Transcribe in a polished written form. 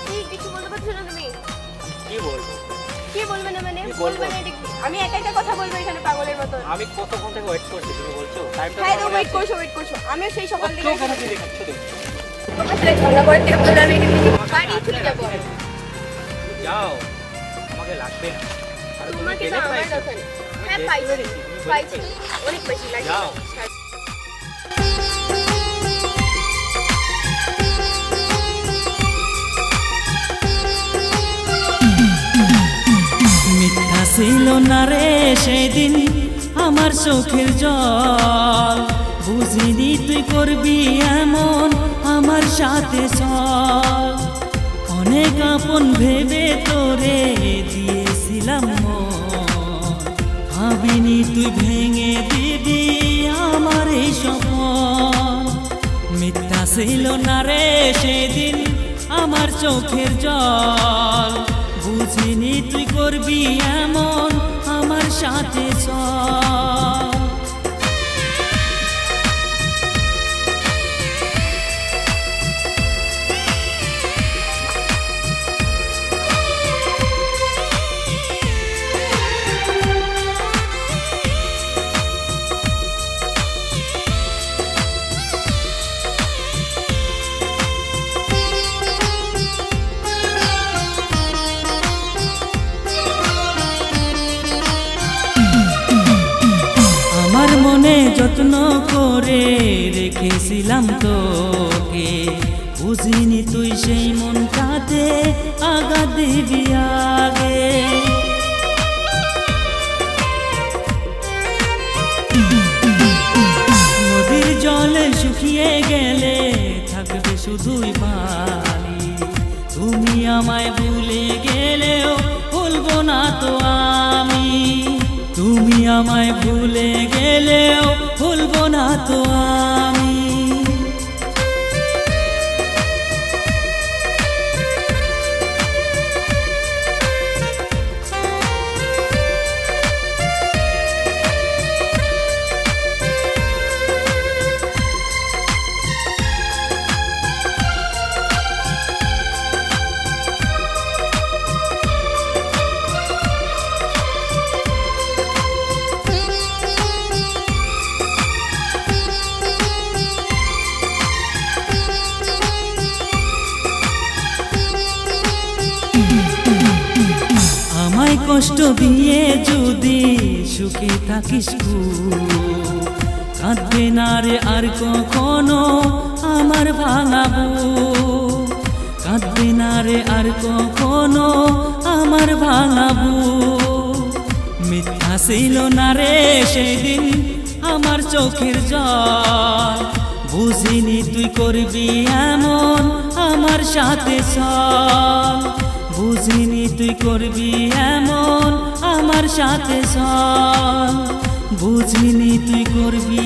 কি কিছু বলতে পারছো না তুমি? কি বলবো? কি বলবে না মানে? কি বলবো? বলবে না এটা কি? আমি একা একা কথা বলবো এখানে পাগলের মতো? আমি কতক্ষণ থেকে ওয়েট করছি, তুমি বলছো টাইমটা হ্যাঁ তো ওয়েট করছো। আমিও সেই সকাল থেকে কেন কি দেখাচ্ছ তুমি? তোমার সাথে ঝগড়া করে থেকে বললাম আমি বাড়ি চলে যাবো। যাও, আমাকে লাগবে না। আর তুমি তোমাকে তো পেলে আমার পাইছো? দরকার নেই। আমি হ্যাঁ দেখতে পাইছি পেরেছি, তুমি বলে পাইছি পাইছো। অনেক বেশি লাগে। যাও। মিথ্যা ছিল না রে সেদিন আমার চোখের জল, বুঝিনি তুই করবি এমন আমার সাথে চল। অনেক আপন ভেবে তোরে দিয়েছিলাম মন, ভাবিনি তুই ভেঙে দিবি আমার এই স্বপ্ন। মিথ্যা ছিল না রে সেদিন আমার চোখের জল, বুঝিনি তুই করবি এমন আমার সাথে চল। আমার মনে যত্ন করে রেখেছিলাম তোকে, বুঝিনি তুই সেই মনটাতে আঘাত দিবি আগে। নদীর জলে শুকিয়ে গেলে থাকবে শুধুই পানি, তুমি আমায় ভুলে গেলেও ভুলবো না তো আমি। তুমি আমায় ভুলে গেলেও ভুলবো না তো আমি। আমায় কষ্ট দিয়ে যদি সুখে থাকিস কাঁদবে না রে আর কখনো আমার ভাঙাবো, কাঁদবে না রে আর কখনো আমার ভাঙাবো। মিথ্যা ছিল না রে সেদিন আমার চোখের জল, বুঝিনি তুই করবি এমন আমার সাথে চল। বুঝিনি তুই করবি এমন আমার সাথে চল, বুঝিনি তুই করবি